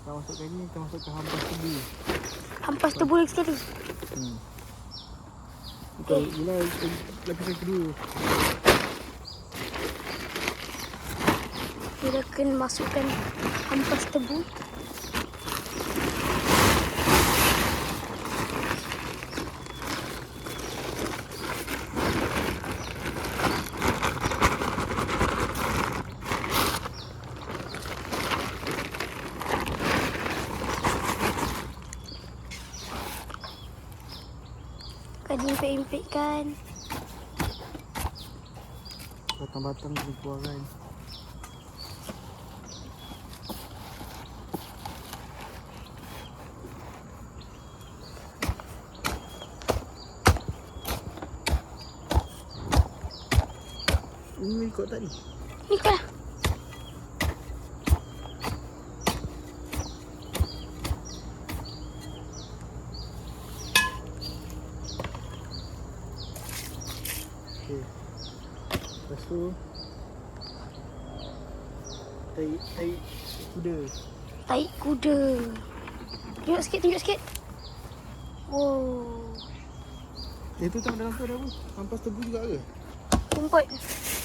Tak masukkan ni, kita masukkan hampas tebu. Hampas tebu lagi sekali. Kita gula lapisan kedua. Kita akan masukkan hampas tebu. Akan diimpit-impitkan. Batang-batang dikeluarkan. Ini ikut tadi. Ni kan. Okey. Lepas tu tai kuda. Tai kuda. Tunjuk sikit, tunjuk sikit. Oh. Tu tak dalam tu ada apa? Hampas tebu juga ke? Rumput.